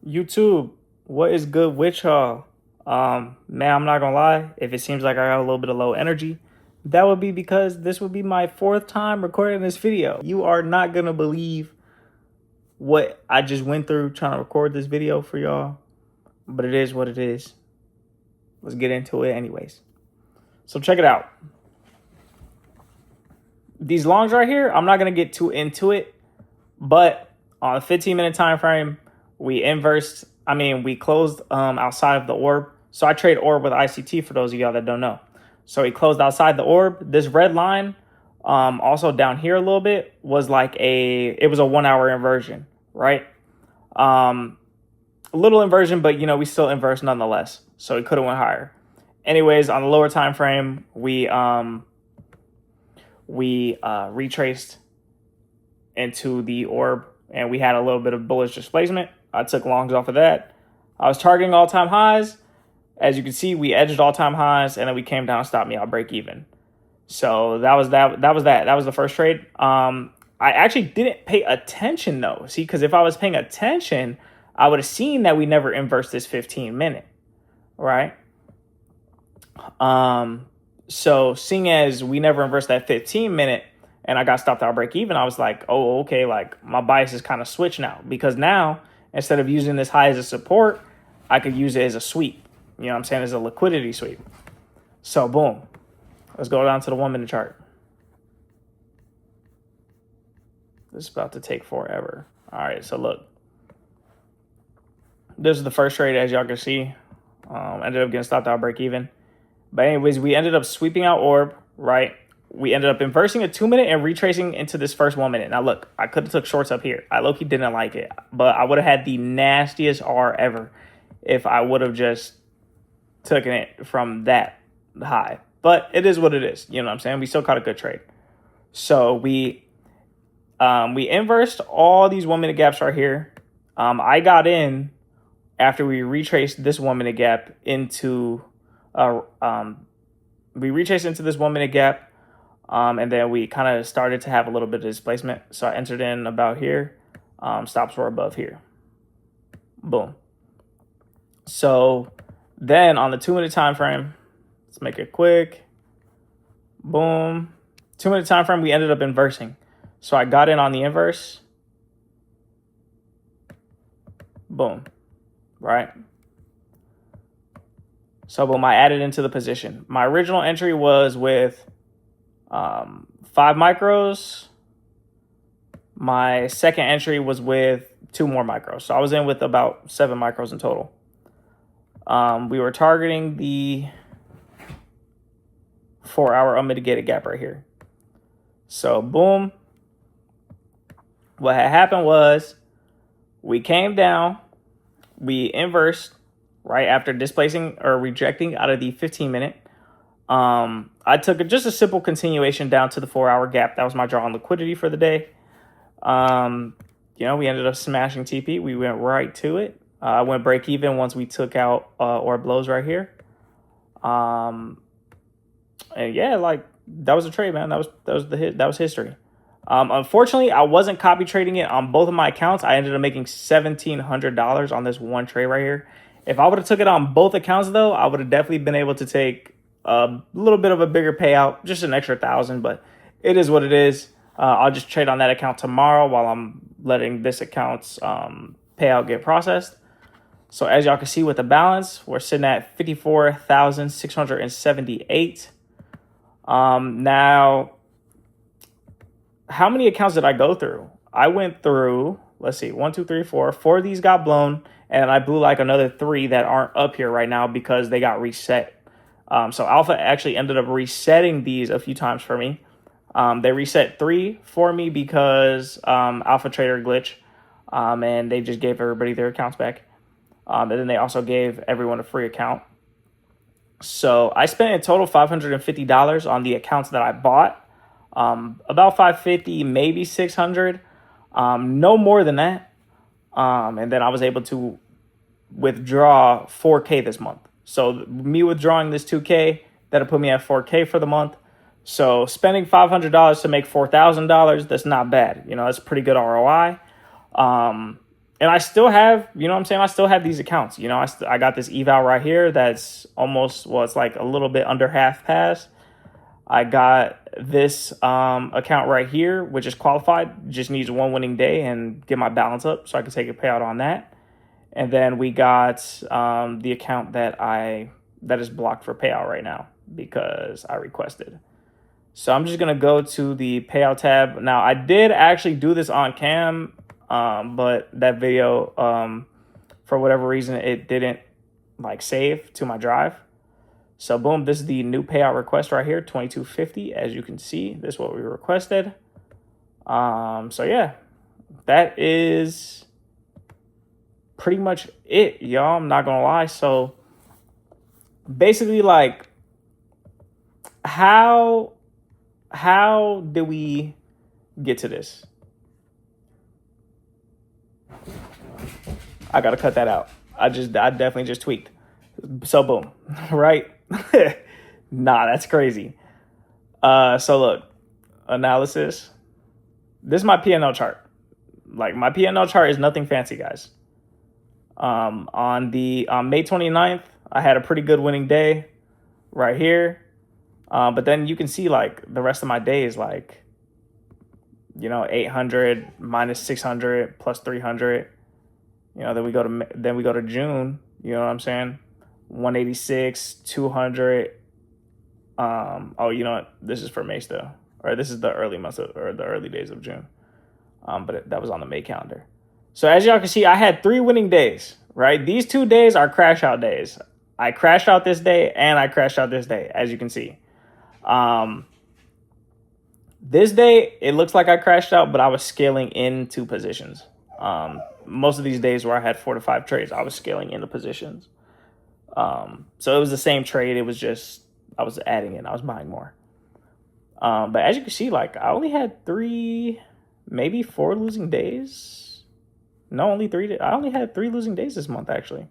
YouTube, what is good with y'all? Man, I'm not gonna lie. If it seems like I got a little bit of low energy, that would be because this would be my fourth time recording this video. You are not gonna believe what I just went through trying to record this video for y'all, but it is what it is. Let's get into it anyways. So check it out. These longs right here, I'm not gonna get too into it, but on a 15-minute time frame, we closed outside of the orb. So I trade orb with ICT for those of y'all that don't know. So we closed outside the orb. This red line, also down here a little bit, was like it was a 1 hour inversion, right? A little inversion, but we still inverse nonetheless. So it could have went higher. Anyways, on the lower time frame, we retraced into the orb, and we had a little bit of bullish displacement. I took longs off of that. I was targeting all-time highs. As you can see, we edged all-time highs, and then we came down and stopped me. I'll break even. So that was that. That was the first trade. I actually didn't pay attention though. See, because if I was paying attention, I would have seen that we never inversed this 15-minute, right? So seeing as we never inversed that 15-minute, and I got stopped out break even, I was like, oh, okay, like my bias is kind of switched now, because now instead of using this high as a support, I could use it as a sweep. You know what I'm saying? As a liquidity sweep. So boom, let's go down to the 1 minute chart. This is about to take forever. All right, so look, this is the first trade, as y'all can see. Ended up getting stopped out break even. But anyways, we ended up sweeping out orb, right? We ended up inversing a 2 minute and retracing into this first 1 minute. Now look, I could have took shorts up here. I low-key didn't like it, but I would have had the nastiest R ever if I would have just taken it from that high. But it is what it is. You know what I'm saying? We still caught a good trade. So we inversed all these 1 minute gaps right here. I got in after we retraced this 1 minute gap into we retraced into this 1 minute gap. And then we kind of started to have a little bit of displacement. So I entered in about here. Stops were above here. Boom. So then on the 2 minute time frame, let's make it quick. Boom. 2 minute time frame, we ended up inversing. So I got in on the inverse. Boom. Right. So boom, I added into the position. My original entry was with 5 micros. My second entry was with 2 more micros. So I was in with about 7 micros in total. We were targeting the 4 hour unmitigated gap right here. So boom. What had happened was we came down, we inversed right after displacing or rejecting out of the 15-minute. I took just a simple continuation down to the 4 hour gap. That was my draw on liquidity for the day. We ended up smashing TP. We went right to it. I went break even once we took out orb blows right here. And yeah, like that was a trade, man. That was history. Unfortunately, I wasn't copy trading it on both of my accounts. I ended up making $1,700 on this one trade right here. If I would have took it on both accounts though, I would have definitely been able to take a little bit of a bigger payout, just an extra 1,000, but it is what it is. I'll just trade on that account tomorrow while I'm letting this account's payout get processed. So as y'all can see with the balance, we're sitting at 54,678. Now, how many accounts did I go through? I went through, let's see, 1, 2, 3, 4. 4 of these got blown, and I blew like another 3 that aren't up here right now because they got reset. So Alpha actually ended up resetting these a few times for me. They reset 3 for me because Alpha Trader glitch, and they just gave everybody their accounts back. And then they also gave everyone a free account. So I spent in total $550 on the accounts that I bought. About $550, maybe $600, no more than that. And then I was able to withdraw $4K this month. So me withdrawing this $2K, that'll put me at $4K for the month. So spending $500 to make $4,000, that's not bad. That's pretty good ROI. And I still have, you know what I'm saying? I still have these accounts. You know, I got this eval right here that's almost, well, it's like a little bit under half pass. I got this account right here, which is qualified, just needs one winning day and get my balance up so I can take a payout on that. And then we got the account that is blocked for payout right now because I requested. So I'm just going to go to the payout tab. Now, I did actually do this on cam, but that video, for whatever reason, it didn't like save to my drive. So boom, this is the new payout request right here, $22.50. As you can see, this is what we requested. So yeah, that is pretty much it, y'all. I'm not gonna lie. So basically, like, how did we get to this? I gotta cut that out. I definitely just tweaked. So boom, right? Nah, that's crazy. So look, analysis. This is my P&L chart. Like, my P&L chart is nothing fancy, guys. On May 29th, I had a pretty good winning day right here. But then you can see, like, the rest of my days, like, you know, 800 minus 600 plus 300. You know, then we go to June. You know what I'm saying? 186, 200. Oh, you know what? This is for May still, or this is the early months or the early days of June. But that was on the May calendar. So as y'all can see, I had 3 winning days, right? These 2 days are crash out days. I crashed out this day and I crashed out this day, as you can see. This day, it looks like I crashed out, but I was scaling into positions. Most of these days where I had 4 to 5 trades, I was scaling into positions. So it was the same trade. It was just, I was adding in, I was buying more. But as you can see, like, I only had 3, maybe 4 losing days. No, only 3. I only had 3 losing days this month, actually.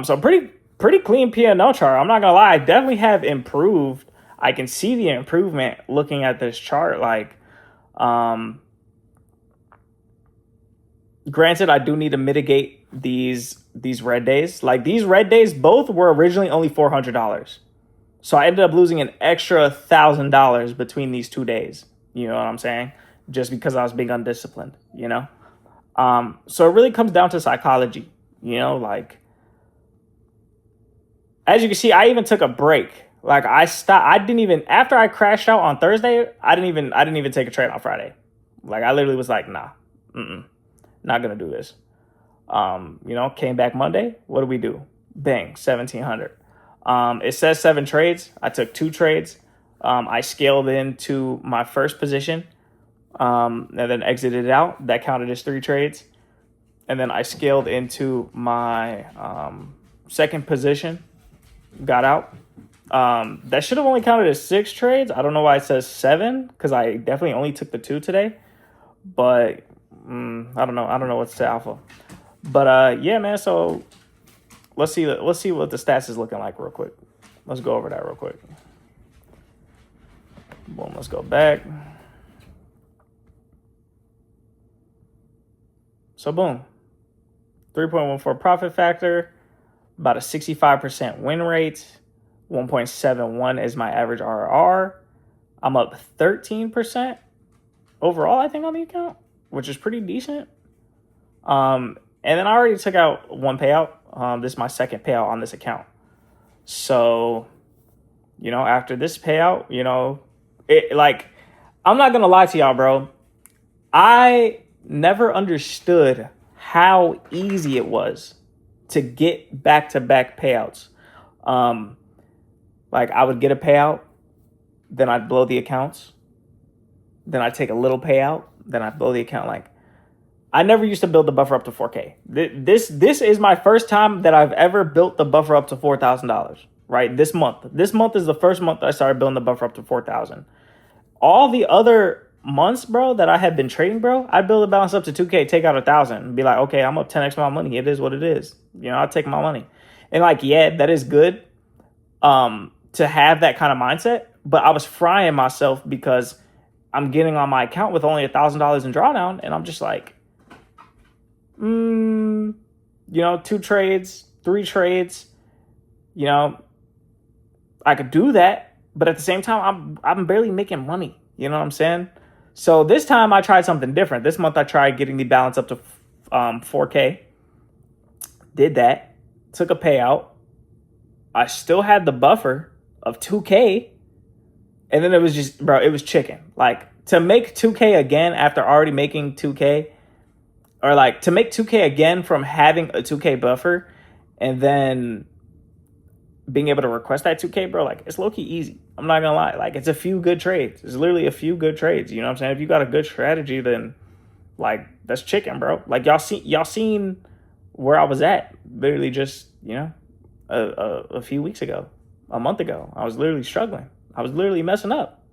So pretty clean P&L chart. I'm not gonna lie, I definitely have improved. I can see the improvement looking at this chart. Like, granted, I do need to mitigate these red days. Like, these red days, both were originally only $400. So I ended up losing an extra $1,000 between these 2 days. You know what I'm saying? Just because I was being undisciplined, you know? So it really comes down to psychology, you know? Like, as you can see, I even took a break. Like, I stopped. I didn't even, after I crashed out on Thursday, I didn't even take a trade on Friday. Like, I literally was like, nah, not gonna do this. You know, came back Monday. What do we do? Bang, 1,700. It says 7 trades. I took 2 trades. I scaled into my first position, and then exited it out. That counted as 3 trades. And then I scaled into my second position, got out. That should have only counted as 6 trades. I don't know why it says 7, because I definitely only took the 2 today. But I don't know what's the alpha. But yeah, man. So let's see what the stats is looking like real quick. Let's go over that real quick. Boom. Let's go back. So boom, 3.14 profit factor, about a 65% win rate. 1.71 is my average RR. I'm up 13% overall, I think, on the account, which is pretty decent. And then I already took out 1 payout. This is my second payout on this account. So, you know, after this payout, you know, like, I'm not gonna lie to y'all, bro. I never understood how easy it was to get back-to-back payouts. Like, I would get a payout, then I'd blow the accounts, then I'd take a little payout, then I'd blow the account. Like, I never used to build the buffer up to 4K. This is my first time that I've ever built the buffer up to $4,000, right? This month is the first month that I started building the buffer up to 4,000. All the other months, bro, that I had been trading, bro, I'd build the balance up to 2K, take out 1,000, and be like, okay, I'm up 10x my money. It is what it is. You know, I'll take my money. And like, yeah, that is good to have that kind of mindset. But I was frying myself because I'm getting on my account with only $1,000 in drawdown, and I'm just like, You know, 2 trades, 3 trades, you know, I could do that, but at the same time, I'm barely making money. You know what I'm saying? So this time I tried something different. This month I tried getting the balance up to 4K. Did that. Took a payout. I still had the buffer of 2K. And then it was just, bro, it was chicken. Like, to make 2K again after already making 2K, or like to make 2K again from having a 2K buffer and then being able to request that 2K, bro, like, it's low-key easy. I'm not gonna lie. Like, it's a few good trades. It's literally a few good trades. You know what I'm saying? If you got a good strategy, then like, that's chicken, bro. Like, y'all seen where I was at literally just, you know, a few weeks ago, a month ago. I was literally struggling. I was literally messing up.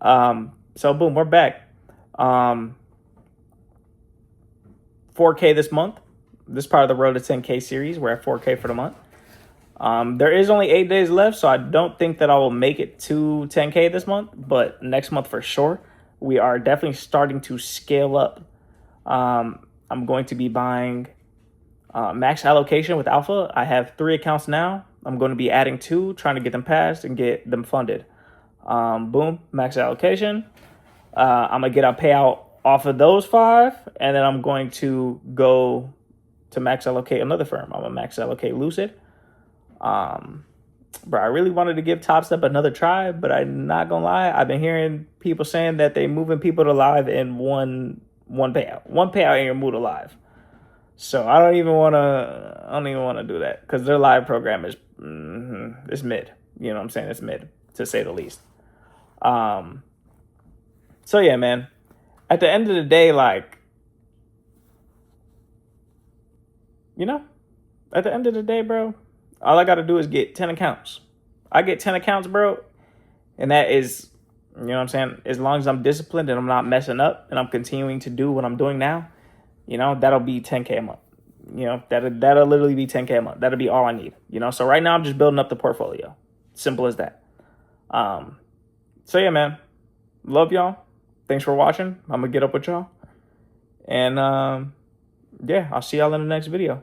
So boom, we're back. 4K this month. This is part of the Road to 10K series. We're at 4K for the month. There is only 8 days left, so I don't think that I will make it to 10K this month, but next month for sure. We are definitely starting to scale up. I'm going to be buying max allocation with Alpha. I have 3 accounts now. I'm going to be adding 2, trying to get them passed and get them funded. Boom, max allocation. I'm going to get a payout off of those 5, and then I'm going to go to max allocate another firm. I'm going to max allocate Lucid. Bro, I really wanted to give Top Step another try, but I'm not gonna lie, I've been hearing people saying that they moving people to live in one payout. One payout and you're moved to live. So I don't even wanna do that because their live program is it's mid. You know what I'm saying? It's mid, to say the least. So yeah, man. At the end of the day, like, you know, at the end of the day, bro, all I got to do is get 10 accounts. I get 10 accounts, bro. And that is, you know what I'm saying? As long as I'm disciplined and I'm not messing up and I'm continuing to do what I'm doing now, you know, that'll be 10K a month. You know, that'll literally be 10K a month. That'll be all I need. You know, so right now I'm just building up the portfolio. Simple as that. So yeah, man. Love y'all. Thanks for watching. I'm going to get up with y'all. And yeah, I'll see y'all in the next video.